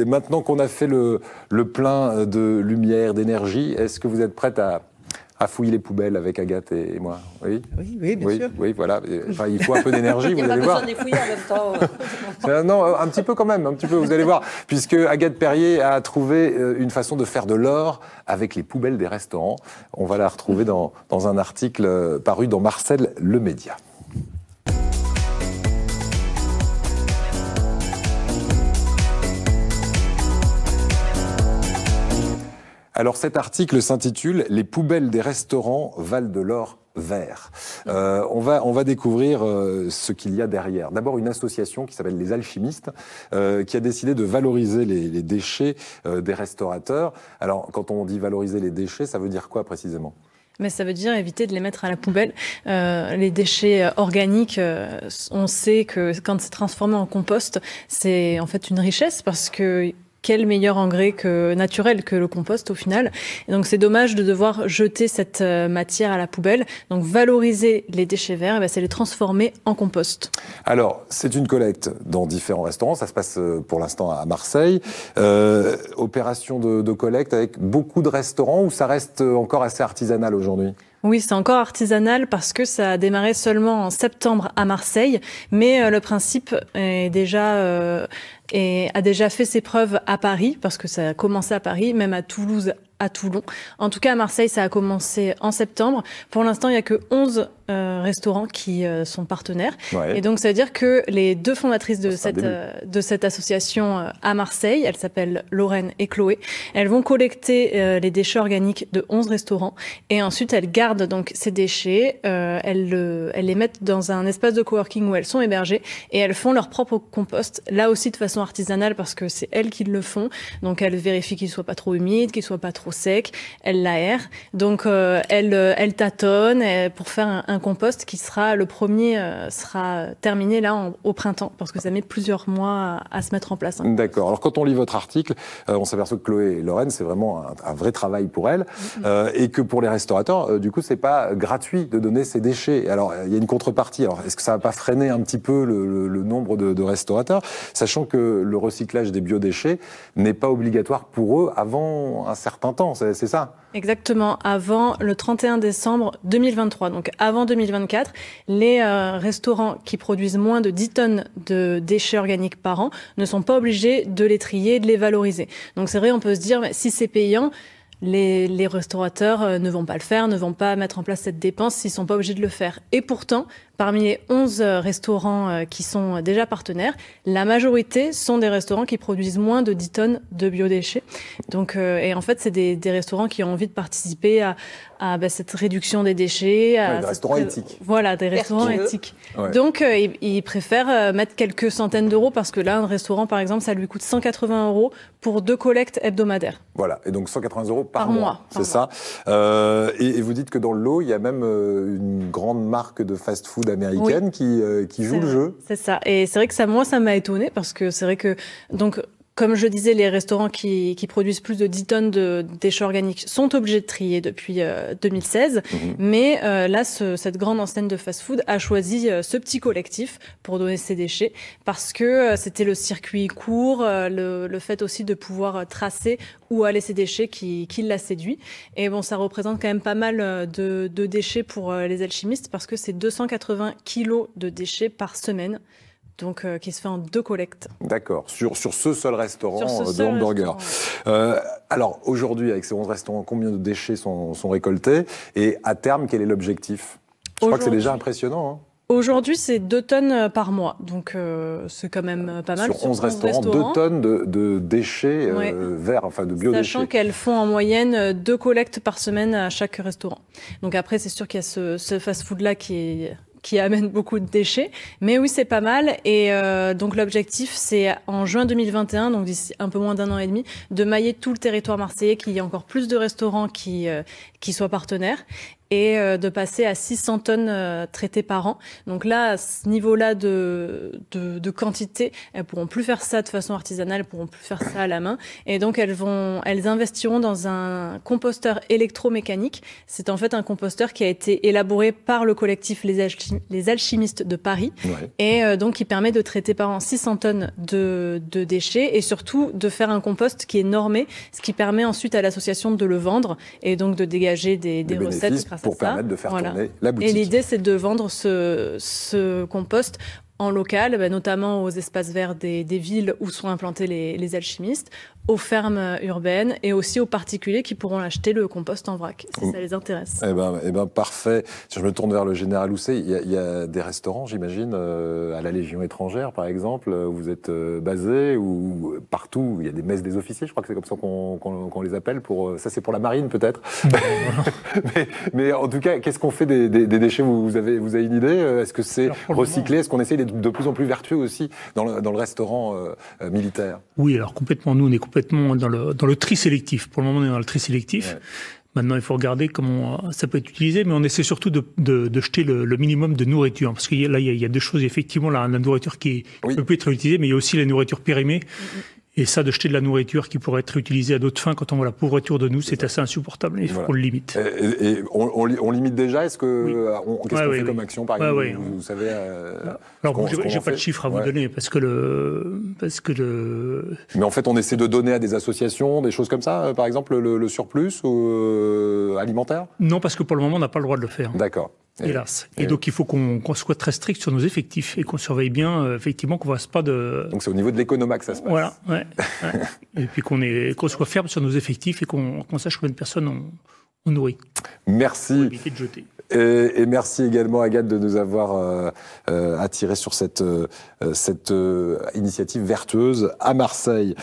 Et maintenant qu'on a fait le plein de lumière, d'énergie, est-ce que vous êtes prête à fouiller les poubelles avec Agathe et moi? Oui, oui, bien sûr. Oui, voilà. Enfin, il faut un peu d'énergie, vous allez voir. Il n'y a pas besoin de les fouiller en même temps. Non, un petit peu quand même, un petit peu, vous allez voir. Puisque Agathe Perrier a trouvé une façon de faire de l'or avec les poubelles des restaurants. On va la retrouver dans un article paru dans Marcel Le Média. Alors cet article s'intitule « Les poubelles des restaurants valent de l'or vert ». On va découvrir ce qu'il y a derrière. D'abord une association qui s'appelle les Alchimistes, qui a décidé de valoriser les déchets des restaurateurs. Alors quand on dit valoriser les déchets, ça veut dire quoi précisément ? Mais ça veut dire éviter de les mettre à la poubelle. Les déchets organiques, on sait que quand c'est transformé en compost, c'est en fait une richesse parce que quel meilleur engrais naturel que le compost au final. Et donc c'est dommage de devoir jeter cette matière à la poubelle. Donc valoriser les déchets verts, c'est les transformer en compost. Alors c'est une collecte dans différents restaurants. Ça se passe pour l'instant à Marseille. Opération de collecte avec beaucoup de restaurants ou ça reste encore assez artisanal aujourd'hui ? Oui, c'est encore artisanal parce que ça a démarré seulement en septembre à Marseille, mais le principe est déjà a déjà fait ses preuves à Paris, parce que ça a commencé à Paris, même à Toulouse, à Toulon. En tout cas, à Marseille, ça a commencé en septembre. Pour l'instant, il n'y a que 11 restaurants qui sont partenaires. Ouais. Et donc, ça veut dire que les deux fondatrices de cette association à Marseille, elles s'appellent Lorraine et Chloé, elles vont collecter les déchets organiques de 11 restaurants et ensuite, elles gardent donc ces déchets, elles les mettent dans un espace de coworking où elles sont hébergées et elles font leur propre compost, là aussi de façon artisanale parce que c'est elles qui le font. Donc, elles vérifient qu'il ne soit pas trop humide, qu'il ne soit pas trop sec, elle l'aère. Donc, elle tâtonne pour faire un compost qui sera le premier sera terminé là au printemps parce que ça met plusieurs mois à se mettre en place. Hein. D'accord. Alors, quand on lit votre article, on s'aperçoit que Chloé et Lorraine, c'est vraiment un vrai travail pour elles et que pour les restaurateurs, du coup, c'est pas gratuit de donner ces déchets. Alors, il y a une contrepartie. Alors, est-ce que ça va pas freiner un petit peu le nombre de restaurateurs, sachant que le recyclage des biodéchets n'est pas obligatoire pour eux avant un certain temps, c'est ça ? Exactement, avant le 31 décembre 2023. Donc avant 2024, les restaurants qui produisent moins de 10 tonnes de déchets organiques par an ne sont pas obligés de les trier et de les valoriser. Donc c'est vrai, on peut se dire, mais si c'est payant, les restaurateurs ne vont pas le faire, ne vont pas mettre en place cette dépense s'ils ne sont pas obligés de le faire. Et pourtant, parmi les 11 restaurants qui sont déjà partenaires, la majorité sont des restaurants qui produisent moins de 10 tonnes de biodéchets. Donc, et en fait, c'est des restaurants qui ont envie de participer à cette réduction des déchets. Des restaurants éthiques. Voilà, des restaurants éthiques. Ouais. Donc, ils préfèrent mettre quelques centaines d'euros parce que là, un restaurant, par exemple, ça lui coûte 180 € pour 2 collectes hebdomadaires. Voilà, et donc 180 € par mois. mois. C'est ça. Et vous dites que dans le lot, il y a même une grande marque de fast-food américaine qui joue le jeu. C'est ça. Et c'est vrai que moi, ça m'a étonnée parce que c'est vrai que, donc, comme je disais, les restaurants qui produisent plus de 10 tonnes de déchets organiques sont obligés de trier depuis 2016. Mais là, cette grande enseigne de fast-food a choisi ce petit collectif pour donner ses déchets parce que c'était le circuit court, le fait aussi de pouvoir tracer où allaient ces déchets qui l'a séduit. Et bon, ça représente quand même pas mal de déchets pour les alchimistes parce que c'est 280 kilos de déchets par semaine. Donc, qui se fait en 2 collectes. D'accord, sur ce seul restaurant de hamburger. Alors, aujourd'hui, avec ces 11 restaurants, combien de déchets sont récoltés? Et à terme, quel est l'objectif? Je crois que c'est déjà impressionnant. Hein. Aujourd'hui, c'est 2 tonnes par mois. Donc, c'est quand même pas mal. Sur 11 restaurants, 2 tonnes de déchets verts, enfin de biodéchets. Sachant qu'elles font en moyenne 2 collectes par semaine à chaque restaurant. Donc après, c'est sûr qu'il y a ce fast-food-là qui amène beaucoup de déchets. Mais oui, c'est pas mal. Et donc l'objectif, c'est en juin 2021, donc d'ici un peu moins d'1 an et demi, de mailler tout le territoire marseillais, qu'il y ait encore plus de restaurants qui soient partenaires. et de passer à 600 tonnes traitées par an. Donc là, à ce niveau-là de quantité, elles pourront plus faire ça de façon artisanale, elles pourront plus faire ça à la main. Et donc elles investiront dans un composteur électromécanique. C'est en fait un composteur qui a été élaboré par le collectif Les Alchimistes de Paris, et donc qui permet de traiter par an 600 tonnes de déchets et surtout de faire un compost qui est normé, ce qui permet ensuite à l'association de le vendre et donc de dégager des recettes grâce pour permettre de faire tourner la boutique. Et l'idée, c'est de vendre ce compost en local, notamment aux espaces verts des villes où sont implantés les alchimistes, aux fermes urbaines et aussi aux particuliers qui pourront acheter le compost en vrac, si ça les intéresse. Eh ben, parfait. Si je me tourne vers le général Housset, il y a des restaurants, j'imagine, à la Légion étrangère, par exemple, où vous êtes basé, ou partout, il y a des messes des officiers, je crois que c'est comme ça qu'on les appelle. Ça, c'est pour la marine, peut-être. mais en tout cas, qu'est-ce qu'on fait des déchets? Vous avez une idée? Est-ce que c'est recyclé? Est-ce qu'on essaie d'être de plus en plus vertueux aussi dans le restaurant militaire? Oui, alors complètement. Nous, on est complètement dans le tri sélectif. Pour le moment, on est dans le tri sélectif. Ouais. Maintenant, il faut regarder comment ça peut être utilisé, mais on essaie surtout de jeter le minimum de nourriture. Parce que là, il y a deux choses. Effectivement, la nourriture qui ne peut plus être utilisée, mais il y a aussi la nourriture périmée. Et ça, de jeter de la nourriture qui pourrait être utilisée à d'autres fins, quand on voit la pauvreté autour de nous, c'est assez insupportable. Il faut qu'on le limite. Et on limite déjà? Est-ce que qu'est-ce qu'on fait comme action, par exemple? Vous savez. Alors, j'ai pas de chiffres à vous donner parce que Mais en fait, on essaie de donner à des associations, des choses comme ça, par exemple le surplus alimentaire? Non, parce que pour le moment, on n'a pas le droit de le faire. D'accord. Hélas. Et donc, il faut qu'on soit très strict sur nos effectifs et qu'on surveille bien, effectivement, qu'on ne fasse pas de... Donc, c'est au niveau de l'économat que ça se passe. Voilà, ouais. Et puis qu'on soit ferme sur nos effectifs et qu'on sache combien de personnes on nourrit. Merci. Pour éviter de jeter. Et merci également, Agathe, de nous avoir attiré sur cette initiative vertueuse à Marseille.